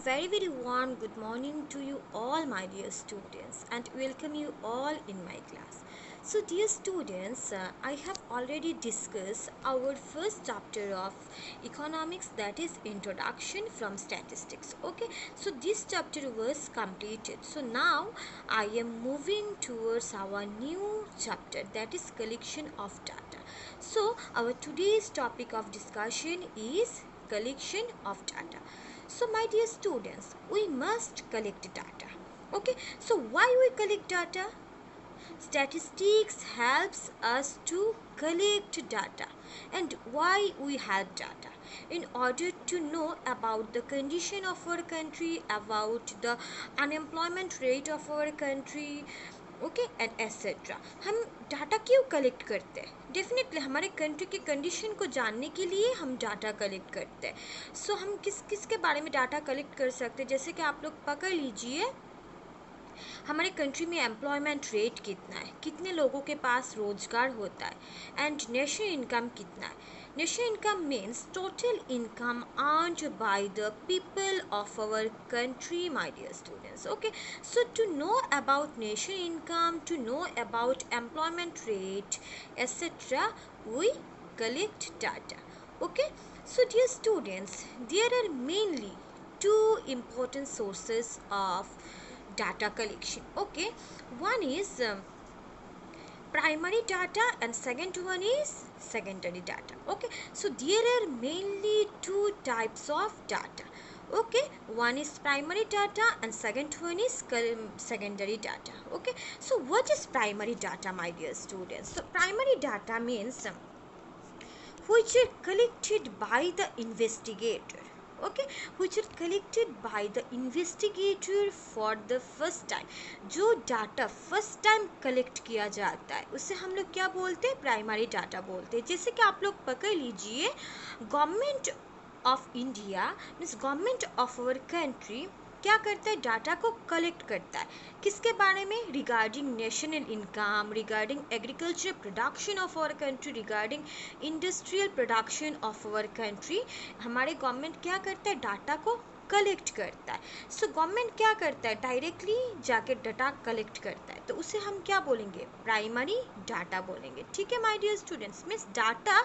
very warm good morning to you all, my dear students, and welcome you all in my class. So, dear students, I have already discussed our first chapter of economics, that is introduction from statistics. Okay, so this chapter was completed. So now I am moving towards our new chapter, that is collection of data. So our today's topic of discussion is collection of data. So my dear students, we must collect data. Okay, so why we collect data? Statistics helps us to collect data. And why we have data? In order to know about the condition of our country, about the unemployment rate of our country, okay and etcetera. हम data क्यों collect करते हैं? Definitely हमारे country की condition को जानने के लिए हम डाटा कलेक्ट करते हैं. सो हम किस किस के बारे में डाटा कलेक्ट कर सकते हैं? जैसे कि आप लोग पकड़ लीजिए, हमारे कंट्री में एम्प्लॉयमेंट रेट कितना है, कितने लोगों के पास रोजगार होता है, एंड नेशनल इनकम कितना है. National income means total income earned by the people of our country, my dear students. Okay, so to know about national income, to know about employment rate, etc., we collect data. Okay, so dear students, there are mainly two important sources of data collection. Okay, one is primary data and second one is secondary data. Okay, so there are mainly two types of data. Okay, one is primary data and second one is secondary data. Okay, so what is primary data, my dear students? So primary data means which are collected by the investigator. Okay, which are collected by the investigator for the first time. जो data first time collect किया जाता है उसे हम लोग क्या बोलते हैं? प्राइमरी डाटा बोलते हैं. जैसे कि आप लोग पकड़ लीजिए, government of India means government of our country क्या करता है? डाटा को कलेक्ट करता है. किसके बारे में? Regarding national income, regarding agriculture production of our country, regarding industrial production of our country. हमारे गवर्नमेंट क्या करता है? डाटा को कलेक्ट करता है. सो गवर्नमेंट क्या करता है? डायरेक्टली जाके डाटा कलेक्ट करता है, तो उसे हम क्या बोलेंगे? प्राइमरी डाटा बोलेंगे. ठीक है my dear students, means data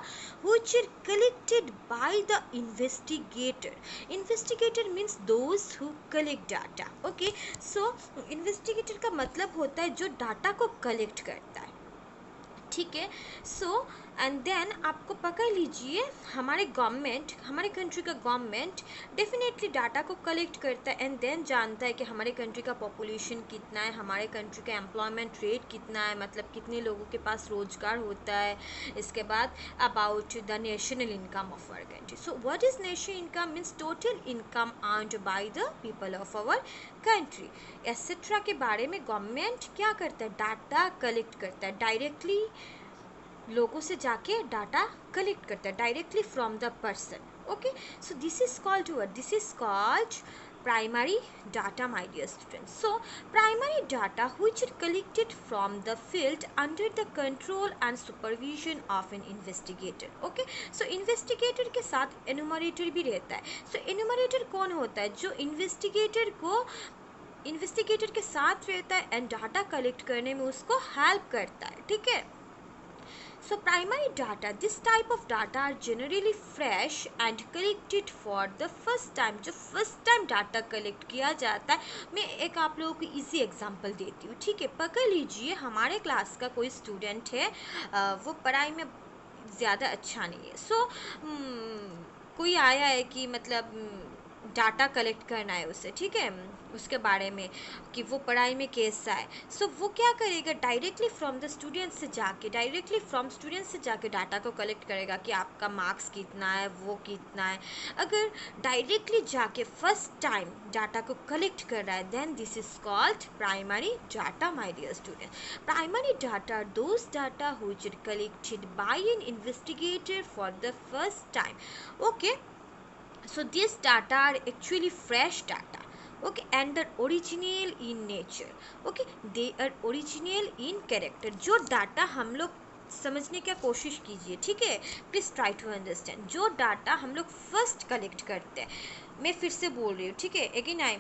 which are collected by the investigator. Investigator means those who collect data. Okay, so investigator का मतलब होता है जो डाटा को कलेक्ट करता है. ठीक है, सो एंड देन आपको पकड़ लीजिए, हमारे गवर्नमेंट, हमारे कंट्री का गवर्नमेंट डेफिनेटली डाटा को कलेक्ट करता है एंड देन जानता है कि हमारे कंट्री का पॉपुलेशन कितना है, हमारे कंट्री का एम्प्लॉयमेंट रेट कितना है, मतलब कितने लोगों के पास रोजगार होता है. इसके बाद about the national income of our country. So what is national income? Means total income earned by the people of our country etcetera के बारे में गवर्नमेंट क्या करता है? डाटा कलेक्ट करता है. डायरेक्टली लोगों से जाके डाटा कलेक्ट करता है, directly from the person. Okay, so this is called what? This is called primary data, my dear students. So primary data which are collected from the field under the control and supervision of an investigator. Okay, so investigator के साथ enumerator भी रहता है. So enumerator कौन होता है? जो investigator को इन्वेस्टिगेटर के साथ रहता है एंड डाटा कलेक्ट करने में उसको हेल्प करता है. ठीक है, so primary data, this type of data are generally fresh and collected for the first time. जो first time data collect किया जाता है, मैं एक आप लोगों को easy example देती हूँ. ठीक है, पकड़ लीजिए, हमारे क्लास का कोई स्टूडेंट है, वो पढ़ाई में ज़्यादा अच्छा नहीं है. सो कोई आया है कि मतलब डाटा कलेक्ट करना है उसे. ठीक है, उसके बारे में कि वो पढ़ाई में कैसा है. सो वो क्या करेगा? डायरेक्टली फ्रॉम द स्टूडेंट से जाके, डायरेक्टली फ्रॉम स्टूडेंट से जाके डाटा को कलेक्ट करेगा कि आपका मार्क्स कितना है, वो कितना है. अगर डायरेक्टली जाके फर्स्ट टाइम डाटा को कलेक्ट कर रहा है, then this is called primary data, my dear student. Primary data are those data which are collected by an investigator for the first time. Okay, so these data are actually fresh data. Okay, and they're original in nature. Okay, they are original in character. जो data हम लोग समझने की कोशिश कीजिए, ठीक है। Please try to understand. जो डाटा हम लोग फर्स्ट कलेक्ट करते हैं, मैं फिर से बोल रही हूँ, ठीक है, again I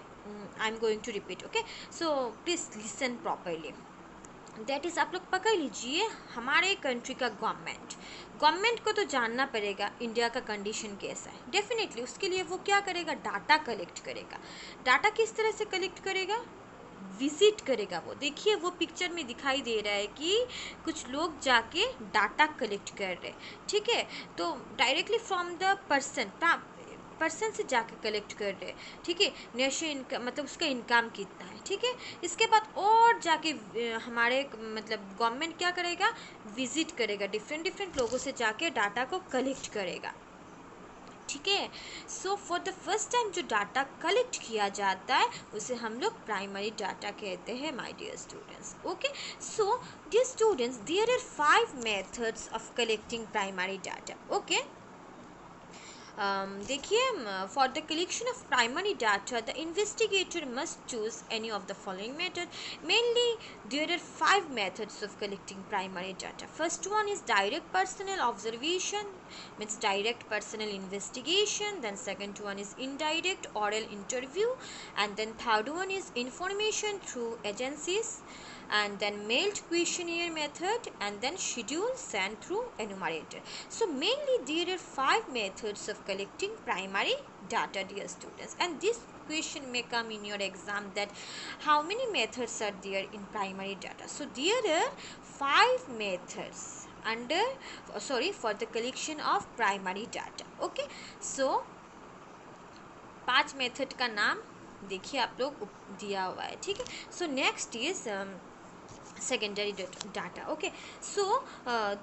am going to repeat, okay. So please listen properly. That is, आप लोग पकड़ लीजिए, हमारे कंट्री का गवर्नमेंट को तो जानना पड़ेगा इंडिया का कंडीशन कैसा है। डेफिनेटली उसके लिए वो क्या करेगा, डाटा कलेक्ट करेगा। डाटा किस तरह से कलेक्ट करेगा, विजिट करेगा। वो देखिए, वो पिक्चर में दिखाई दे रहा है कि कुछ लोग जाके डाटा कलेक्ट कर रहे हैं, ठीक है। तो डायरेक्टली फ्रॉम द पर्सन से जाके कलेक्ट कर रहे हैं, ठीक है। नेशनल इनकम मतलब उसका इनकम कितना है, ठीक है। इसके बाद और जाके हमारे मतलब गवर्नमेंट क्या करेगा, विजिट करेगा, डिफरेंट लोगों से जाके डाटा को कलेक्ट करेगा, ठीक है। So for the first time जो डाटा कलेक्ट किया जाता है उसे हम लोग प्राइमरी डाटा कहते हैं, my dear students, okay. So dear students, there are 5 methods of collecting primary data, okay. देखिए, for the collection of primary data the investigator must choose any of the following method. Mainly there are 5 methods of collecting primary data. First one is direct personal observation, means direct personal investigation. Then second one is indirect oral interview, and then third one is information through agencies, and then mailed questionnaire method, and then schedule sent through enumerator. So mainly there are 5 methods of collecting primary data, dear students, and this question may come in your exam, that how many methods are there in primary data. So there are 5 methods for the collection of primary data, okay. So 5 method का नाम देखिए आप लोग दिया हुआ है, ठीक है. So next is secondary data, okay. So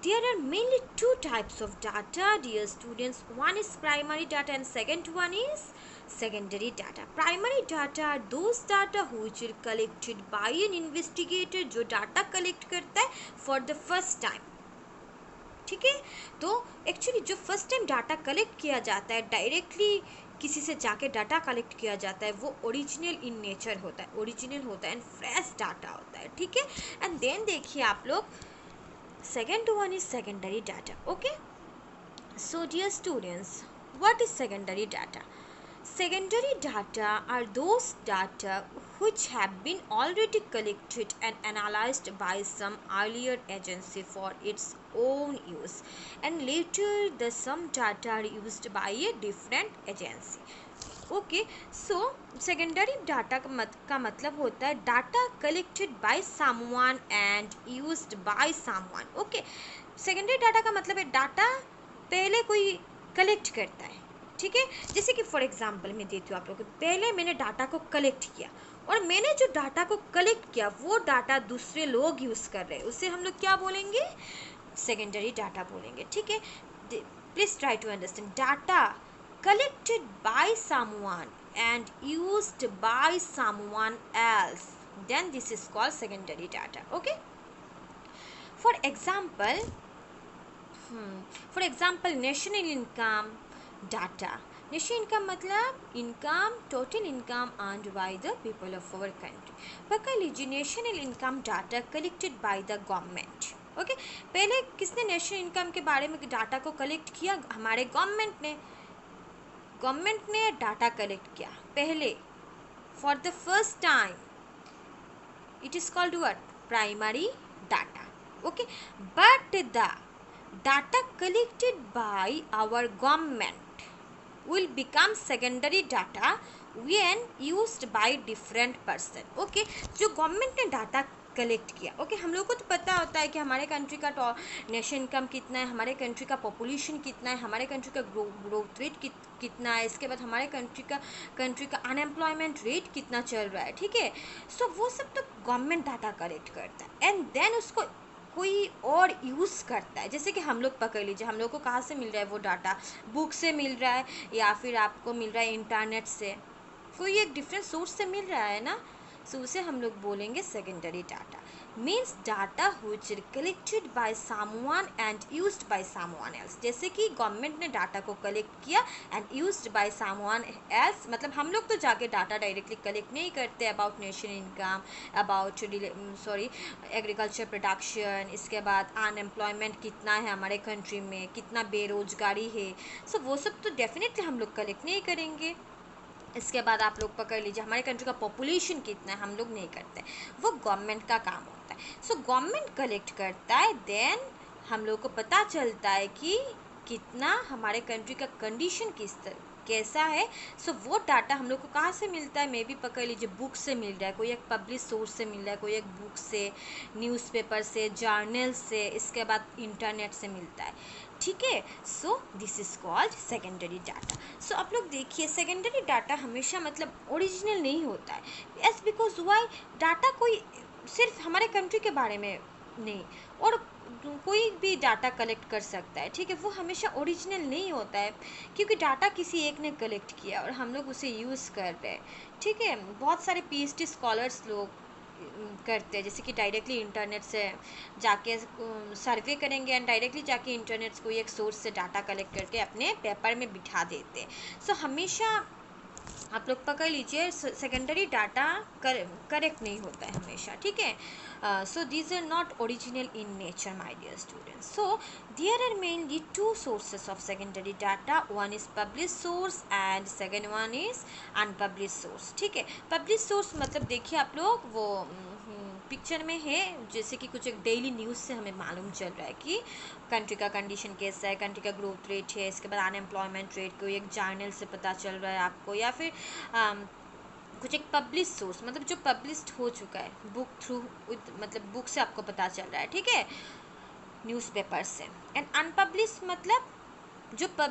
there are mainly 2 types of data, dear students. One is primary data and second one is secondary data. Primary data are those data which are collected by an investigator, जो data collect करता है for the first time, ठीक है. तो actually जो first time data collect किया जाता है, डायरेक्टली किसी से जाके डाटा कलेक्ट किया जाता है, वो ओरिजिनल इन नेचर होता है, ओरिजिनल होता है एंड फ्रेश डाटा होता है, ठीक है. एंड देन देखिए आप लोग, second one is secondary data, okay. So dear students, what is secondary data? Secondary data are those data which have been already collected and analyzed by some earlier agency for its own use, and later the some data are used by a different agency. Okay, so secondary data का मतलब होता है data collected by someone and used by someone. Okay, secondary data का मतलब है data पहले कोई collect करता है, ठीक है. जैसे कि फॉर एग्जांपल मैं देती हूँ आप लोगों को, पहले मैंने डाटा को कलेक्ट किया और मैंने जो डाटा को कलेक्ट किया वो डाटा दूसरे लोग यूज़ कर रहे हैं, उसे हम लोग क्या बोलेंगे, सेकेंडरी डाटा बोलेंगे, ठीक है. Please try to understand. Data collected by someone and used by someone else, then this is called secondary data, okay. For example national income data. National income मतलब income, total income earned by the people of our country. पकड़ लीजिए, national income data collected by the government, okay. पहले किसने national income के बारे में data को collect किया? हमारे गवर्नमेंट ने डाटा कलेक्ट किया पहले, for the first time. It is called what? Primary data, okay. But the data collected by our government will become secondary data when used by different person, okay. जो government ने data collect किया, okay. हम लोग को तो पता होता है कि हमारे कंट्री का नेशनल इनकम कितना है, हमारे कंट्री का पॉपुलेशन कितना है, हमारे कंट्री का ग्रोथ रेट कितना है, इसके बाद हमारे कंट्री का अनएम्प्लॉयमेंट रेट कितना चल रहा है, ठीक है. सो वो सब तो गवर्नमेंट डाटा कलेक्ट करता है एंड देन उसको कोई और यूज़ करता है. जैसे कि हम लोग पकड़ लीजिए, हम लोग को कहाँ से मिल रहा है वो डाटा? बुक से मिल रहा है या फिर आपको मिल रहा है इंटरनेट से, कोई एक डिफरेंट सोर्स से मिल रहा है ना. सो उसे हम लोग बोलेंगे secondary data. Means data which are collected by someone and used by someone else। जैसे कि गवर्नमेंट ने डाटा को कलेक्ट किया and used by someone else, मतलब हम लोग तो जाके डाटा डायरेक्टली कलेक्ट नहीं करते about nation income, about agriculture production, इसके बाद अनएम्प्लॉयमेंट कितना है हमारे कंट्री में, कितना बेरोजगारी है, सो वो सब तो डेफिनेटली हम लोग कलेक्ट नहीं करेंगे। इसके बाद आप लोग पकड़ लीजिए हमारे कंट्री का पॉपुलेशन कितना है, हम लोग नहीं करते, वो गवर्नमेंट का काम होता है। सो गवर्नमेंट कलेक्ट करता है, देन हम लोग को पता चलता है कि कितना हमारे कंट्री का कंडीशन कैसा है। सो वो डाटा हम लोग को कहाँ से मिलता है, मे बी पकड़ लीजिए बुक से मिल रहा है, कोई एक पब्लिश सोर्स से मिल रहा है, कोई एक बुक से, न्यूज़पेपर से, जर्नल से, इसके बाद इंटरनेट से मिलता है, ठीक है। So this is called secondary data. So आप लोग देखिए सेकेंडरी डाटा हमेशा मतलब ओरिजिनल नहीं होता है, एस बिकॉज वाई, डाटा कोई सिर्फ हमारे कंट्री के बारे में नहीं, और कोई भी डाटा कलेक्ट कर सकता है, ठीक है, वो हमेशा ओरिजिनल नहीं होता है, क्योंकि डाटा किसी एक ने कलेक्ट किया और हम लोग उसे यूज़ कर रहे हैं, ठीक है। बहुत सारे पीएचडी स्कॉलर्स लोग करते हैं, जैसे कि डायरेक्टली इंटरनेट से जाके सर्वे करेंगे एंड डायरेक्टली जाके इंटरनेट को एक सोर्स से डाटा कलेक्ट करके अपने पेपर में बिठा देते हैं। सो हमेशा आप लोग पकड़ लीजिए सेकेंडरी डाटा करेक्ट नहीं होता है हमेशा, ठीक है। So these are not original in nature my dear students. So there are mainly two sources of secondary data, one is publish source and second one is unpublish source, ठीक है। Publish source मतलब देखिए आप लोग वो picture में है, जैसे कि कुछ एक डेली न्यूज़ से हमें मालूम चल रहा है कि कंट्री का कंडीशन कैसा है, कंट्री का ग्रोथ रेट है, इसके बाद अनएम्प्लॉयमेंट रेट, कोई एक जर्नल से पता चल रहा है आपको, या फिर कुछ एक पब्लिश सोर्स मतलब जो पब्लिश्ड हो चुका है बुक थ्रू, मतलब बुक से आपको पता चल रहा है, ठीक है, न्यूज़पेपर से। एंड अनपब्लिश मतलब जो